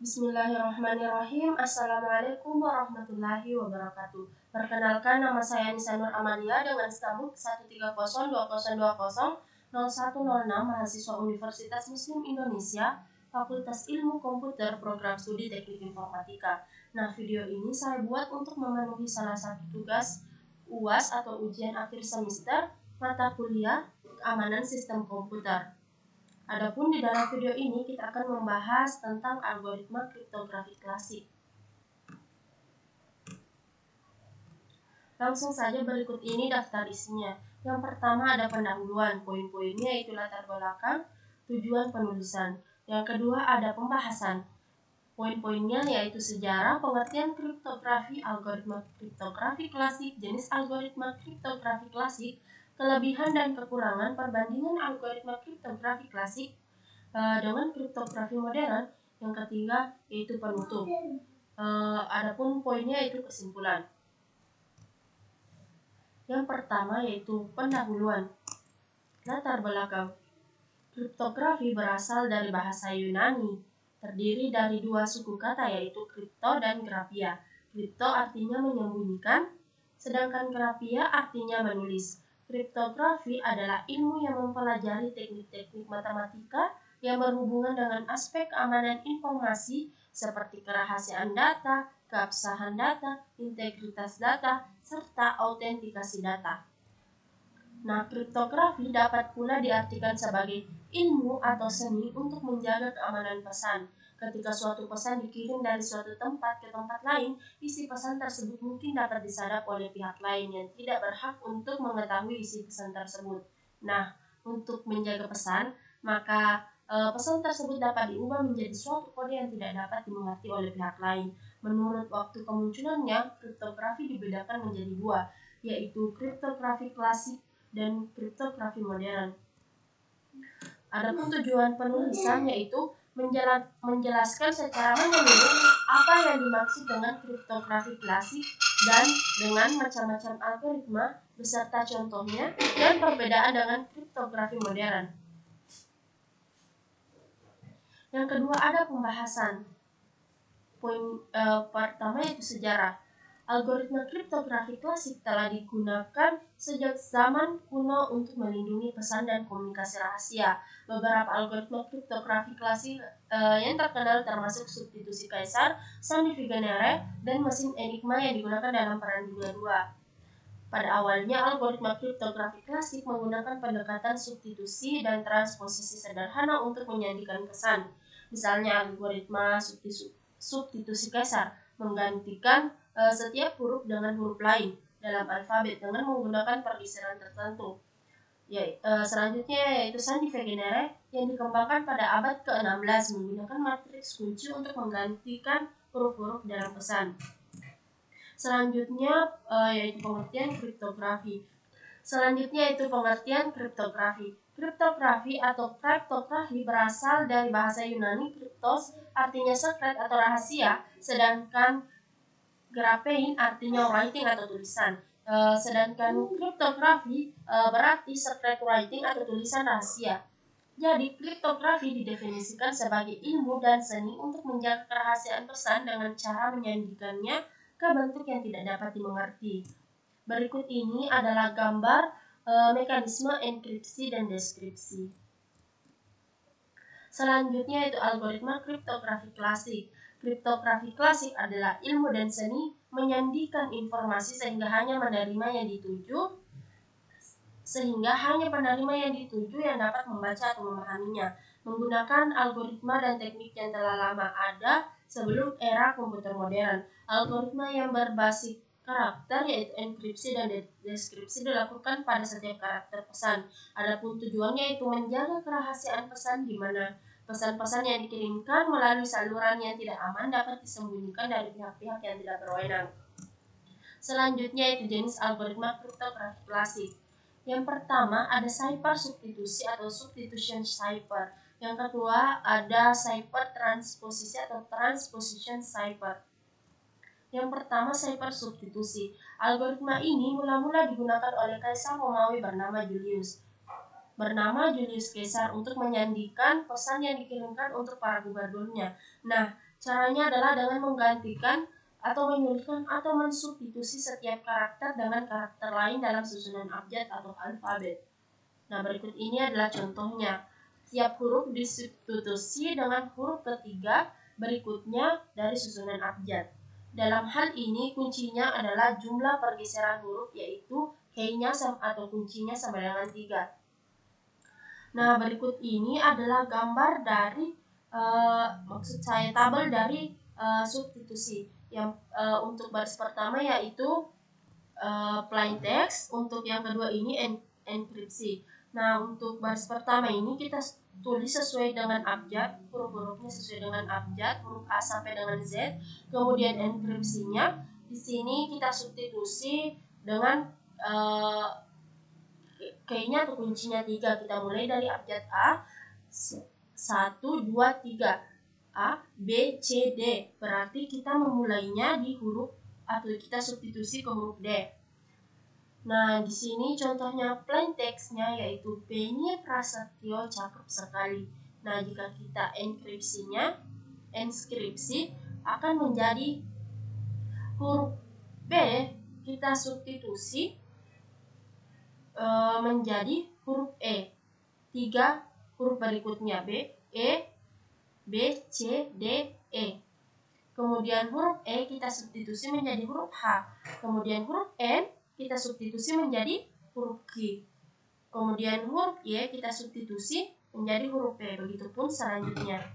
Bismillahirrahmanirrahim. Assalamualaikum warahmatullahi wabarakatuh. Perkenalkan, nama saya Nisa Nur Amalia dengan stabuk 13020200106, mahasiswa Universitas Muslim Indonesia, Fakultas Ilmu Komputer, Program Studi Teknik Informatika. Nah, video ini saya buat untuk memenuhi salah satu tugas UAS atau ujian akhir semester mata kuliah keamanan sistem komputer. Adapun di dalam video ini kita akan membahas tentang algoritma kriptografi klasik. Langsung saja, berikut ini daftar isinya. Yang pertama ada pendahuluan, poin-poinnya yaitu latar belakang, tujuan penulisan. Yang kedua ada pembahasan. Poin-poinnya yaitu sejarah, pengertian kriptografi, algoritma kriptografi klasik, jenis algoritma kriptografi klasik, kelebihan dan kekurangan, perbandingan algoritma kriptografi klasik dengan kriptografi modern. Yang ketiga yaitu penutup. Adapun poinnya yaitu kesimpulan. Yang pertama yaitu pendahuluan. Latar belakang. Kriptografi berasal dari bahasa Yunani, terdiri dari dua suku kata yaitu kripto dan grafia. Kripto artinya menyembunyikan, sedangkan grafia artinya menulis. Kriptografi adalah ilmu yang mempelajari teknik-teknik matematika yang berhubungan dengan aspek keamanan informasi seperti kerahasiaan data, keabsahan data, integritas data, serta autentikasi data. Nah, kriptografi dapat pula diartikan sebagai ilmu atau seni untuk menjaga keamanan pesan. Ketika suatu pesan dikirim dari suatu tempat ke tempat lain, isi pesan tersebut mungkin dapat disadap oleh pihak lain yang tidak berhak untuk mengetahui isi pesan tersebut. Nah, untuk menjaga pesan, maka pesan tersebut dapat diubah menjadi suatu kode yang tidak dapat dimengerti oleh pihak lain. Menurut waktu kemunculannya, kriptografi dibedakan menjadi dua, yaitu kriptografi klasik dan kriptografi modern. Adapun tujuan penulisan yaitu menjelaskan secara menyeluruh apa yang dimaksud dengan kriptografi klasik dan dengan macam-macam algoritma beserta contohnya dan perbedaan dengan kriptografi modern. Yang kedua ada pembahasan. Poin pertama yaitu sejarah. Algoritma kriptografi klasik telah digunakan sejak zaman kuno untuk melindungi pesan dan komunikasi rahasia. Beberapa algoritma kriptografi klasik yang terkenal termasuk substitusi Kaisar, Sandy Wegener, dan mesin Enigma yang digunakan dalam Perang Dunia II. Pada awalnya, algoritma kriptografi klasik menggunakan pendekatan substitusi dan transposisi sederhana untuk menyandikan pesan. Misalnya, algoritma substitusi Kaisar menggantikan setiap huruf dengan huruf lain dalam alfabet dengan menggunakan pergeseran tertentu. Selanjutnya yaitu Sandy Wegener yang dikembangkan pada abad ke-16 menggunakan matriks kunci untuk menggantikan huruf-huruf dalam pesan. Selanjutnya yaitu pengertian kriptografi. Kriptografi atau kriptografi berasal dari bahasa Yunani kriptos, artinya sekret atau rahasia, sedangkan graphein artinya writing atau tulisan. Sedangkan kriptografi berarti secret writing atau tulisan rahasia. Jadi, kriptografi didefinisikan sebagai ilmu dan seni untuk menjaga kerahasiaan pesan dengan cara menyandikannya ke bentuk yang tidak dapat dimengerti. Berikut ini adalah gambar mekanisme enkripsi dan deskripsi. Selanjutnya yaitu algoritma kriptografi klasik. Kriptografi klasik adalah ilmu dan seni menyandikan informasi sehingga hanya penerima yang dituju yang dapat membaca atau memahaminya, menggunakan algoritma dan teknik yang telah lama ada sebelum era komputer modern. Algoritma yang berbasis karakter yaitu enkripsi dan deskripsi dilakukan pada setiap karakter pesan. Adapun tujuannya yaitu menjaga kerahasiaan pesan di mana pesan-pesan yang dikirimkan melalui saluran yang tidak aman dapat disembunyikan dari pihak-pihak yang tidak berwenang. Selanjutnya yaitu jenis algoritma kriptografi klasik. Yang pertama ada cipher substitusi atau substitution cipher. Yang kedua ada cipher transposisi atau transposition cipher. Yang pertama cipher substitusi. Algoritma ini mula-mula digunakan oleh Kaisar Romawi bernama Julius Caesar untuk menyandikan pesan yang dikirimkan untuk para gubernurnya. Nah, Caranya adalah dengan menggantikan atau menyulitkan atau mensubstitusi setiap karakter dengan karakter lain dalam susunan abjad atau alfabet. Nah, berikut ini adalah contohnya. Tiap huruf disubstitusi dengan huruf ketiga berikutnya dari susunan abjad. Dalam hal ini kuncinya adalah jumlah pergeseran huruf, yaitu key-nya atau kuncinya sama dengan 3. Nah, berikut ini adalah gambar dari tabel dari substitusi. Yang untuk baris pertama yaitu plain text, untuk yang kedua ini enkripsi. Nah, untuk baris pertama ini kita tulis sesuai dengan abjad, huruf-hurufnya sesuai dengan abjad, huruf A sampai dengan Z. Kemudian enkripsinya di sini kita substitusi dengan kayaknya atau kuncinya 3. Kita mulai dari abjad A 1, 2, 3. A, B, C, D. Berarti kita memulainya di huruf atau kita substitusi ke huruf D. Nah, di sini contohnya plain text-nya yaitu Penny Prasetyo cakep sekali. Nah, jika kita enskripsi akan menjadi huruf B, kita substitusi menjadi huruf E. 3 huruf berikutnya B, E, B, C, D, E. Kemudian huruf E kita substitusi menjadi huruf H. Kemudian huruf N kita substitusi menjadi huruf Q. Kemudian huruf Y kita substitusi menjadi huruf P. Begitupun selanjutnya.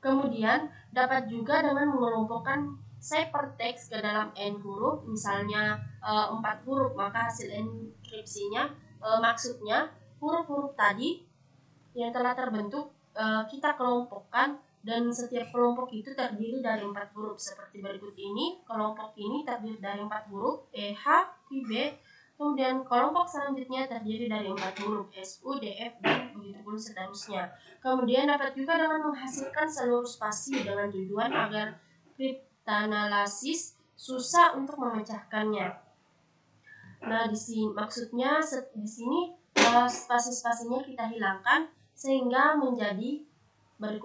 Kemudian dapat juga dengan mengelompokkan ciphertext ke dalam n huruf, misalnya 4 huruf, maka hasil enkripsinya maksudnya huruf-huruf tadi yang telah terbentuk kita kelompokkan, dan setiap kelompok itu terdiri dari 4 huruf seperti berikut ini. Kelompok ini terdiri dari 4 huruf E, H, Q, B. Kemudian kelompok selanjutnya terdiri dari 4 huruf S, U, D, F, dan begitupun seterusnya. Kemudian dapat juga dengan menghasilkan seluruh spasi dengan tujuan agar kriptanalisis susah untuk memecahkannya. Nah, di sini maksudnya di sini spasi-spasinya kita hilangkan sehingga menjadi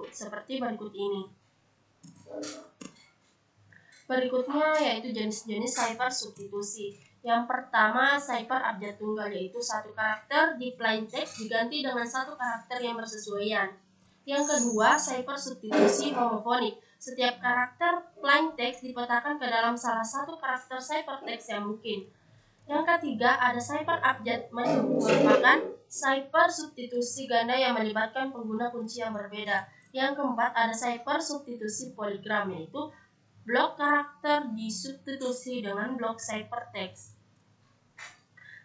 seperti berikut ini. Berikutnya yaitu jenis-jenis cipher substitusi. Yang pertama, cipher abjad tunggal, yaitu satu karakter di plain text diganti dengan satu karakter yang bersesuaian. Yang kedua, cipher substitusi homofonik. Setiap karakter plain text dipetakan ke dalam salah satu karakter ciphertext yang mungkin. Yang ketiga, ada cipher abjad merupakan cipher substitusi ganda yang melibatkan pengguna kunci yang berbeda. Yang keempat, ada cipher substitusi poligram, yaitu blok karakter disubstitusi dengan blok ciphertext.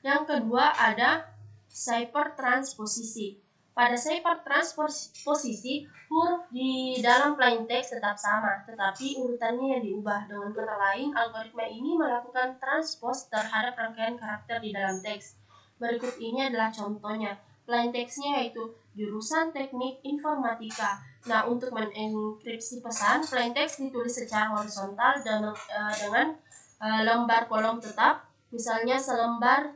Yang kedua, ada cipher transposisi. Pada cipher transposisi, huruf di dalam plain text tetap sama, tetapi urutannya yang diubah. Dengan kata lain, algoritma ini melakukan transpose terhadap rangkaian karakter di dalam teks. Berikut ini adalah contohnya. Plain text-nya yaitu jurusan teknik informatika. Nah, untuk mengenkripsi pesan, plain text ditulis secara horizontal dengan lembar kolom tetap. Misalnya selembar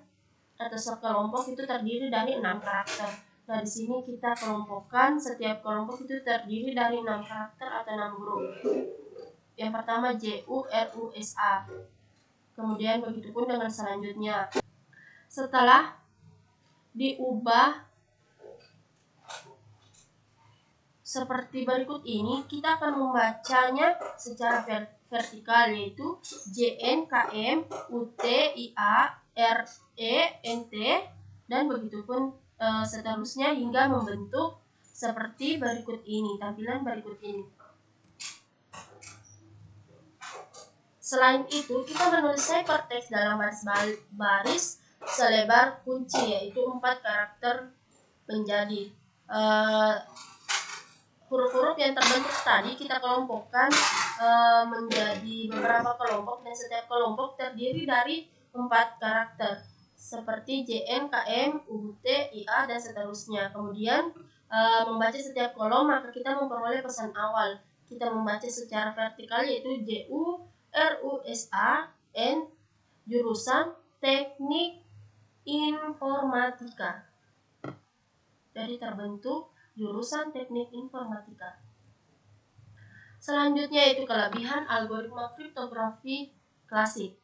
atau sekelompok itu terdiri dari 6 karakter. Nah, di sini kita kelompokkan, setiap kelompok itu terdiri dari 6 karakter atau 6 huruf. Yang pertama J, U, R, U, S, A. Kemudian begitupun dengan selanjutnya. Setelah diubah seperti berikut ini, kita akan membacanya secara vertikal, yaitu J, N, K, M, U, T, I, A, R, E, N, T, dan begitupun seterusnya hingga membentuk seperti berikut ini, tampilan berikut ini. Selain itu, kita menulis ciphertext dalam baris selebar kunci, yaitu 4 karakter menjadi huruf-huruf yang terbentuk tadi kita kelompokkan menjadi beberapa kelompok, dan setiap kelompok terdiri dari 4 karakter seperti JN, KM, UT, IA, dan seterusnya. Kemudian membaca setiap kolom, maka kita memperoleh pesan awal. Kita membaca secara vertikal, yaitu JU, RU, SA, N, jurusan teknik informatika. Jadi terbentuk jurusan teknik informatika. Selanjutnya itu kelebihan algoritma kriptografi klasik.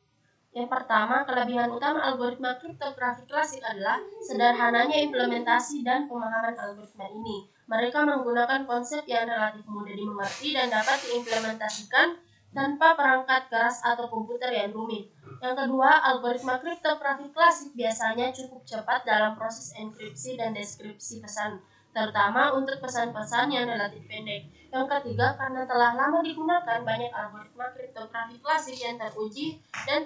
Yang pertama, kelebihan utama algoritma kriptografi klasik adalah sederhananya implementasi dan pemahaman algoritma ini. Mereka menggunakan konsep yang relatif mudah dimengerti dan dapat diimplementasikan tanpa perangkat keras atau komputer yang rumit. Yang kedua, algoritma kriptografi klasik biasanya cukup cepat dalam proses enkripsi dan deskripsi pesan, terutama untuk pesan-pesan yang relatif pendek. Yang ketiga, karena telah lama digunakan, banyak algoritma kriptografi klasik yang teruji dan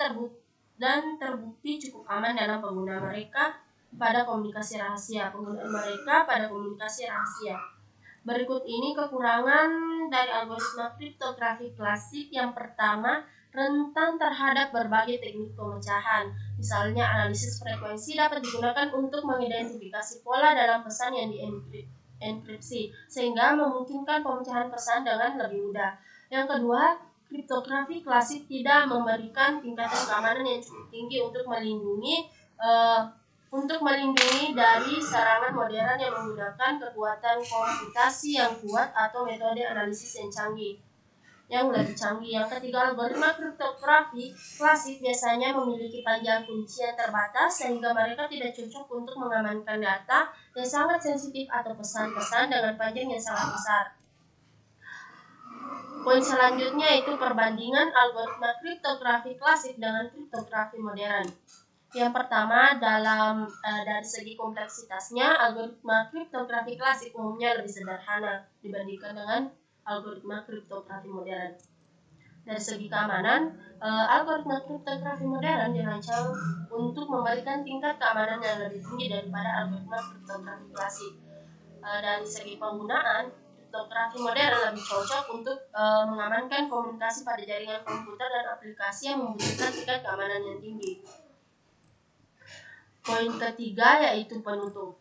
terbukti cukup aman dalam penggunaan mereka pada komunikasi rahasia. Berikut ini kekurangan dari algoritma kriptografi klasik. Yang pertama, rentan terhadap berbagai teknik pemecahan. Misalnya, analisis frekuensi dapat digunakan untuk mengidentifikasi pola dalam pesan yang dienkripsi, sehingga memungkinkan pemecahan pesan dengan lebih mudah. Yang kedua, kriptografi klasik tidak memberikan tingkatan keamanan yang cukup tinggi untuk melindungi dari serangan modern yang menggunakan kekuatan komputasi yang kuat atau metode analisis yang lebih canggih. Yang ketiga, algoritma kriptografi klasik biasanya memiliki panjang kunci yang terbatas, sehingga mereka tidak cocok untuk mengamankan data yang sangat sensitif atau pesan-pesan dengan panjang yang sangat besar. Poin selanjutnya itu perbandingan algoritma kriptografi klasik dengan kriptografi modern. Yang pertama, dari segi kompleksitasnya, algoritma kriptografi klasik umumnya lebih sederhana dibandingkan dengan algoritma kriptografi modern. Dari segi keamanan, algoritma kriptografi modern dirancang untuk memberikan tingkat keamanan yang lebih tinggi daripada algoritma kriptografi klasik. Dari segi penggunaan, kriptografi modern lebih cocok untuk mengamankan komunikasi pada jaringan komputer dan aplikasi yang membutuhkan tingkat keamanan yang tinggi. Poin ketiga yaitu penutup.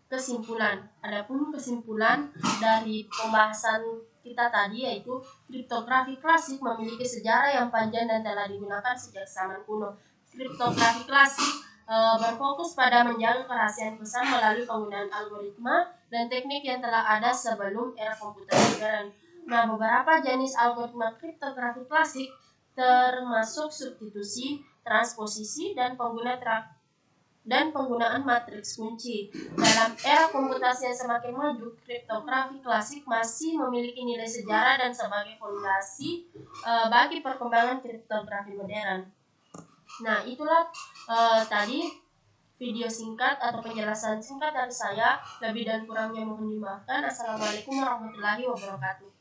Kesimpulan. Adapun kesimpulan dari pembahasan kita tadi yaitu kriptografi klasik memiliki sejarah yang panjang dan telah digunakan sejak zaman kuno. Kriptografi klasik berfokus pada menjaga kerahasiaan pesan melalui penggunaan algoritma dan teknik yang telah ada sebelum era komputer modern. Nah, beberapa jenis algoritma kriptografi klasik termasuk substitusi, transposisi, dan penggunaan matriks kunci. Dalam era komputasi yang semakin maju, kriptografi klasik masih memiliki nilai sejarah dan sebagai fondasi bagi perkembangan kriptografi modern. Nah, itulah tadi video singkat atau penjelasan singkat dari saya. Lebih dan kurangnya mohon dimaafkan. Assalamualaikum warahmatullahi wabarakatuh.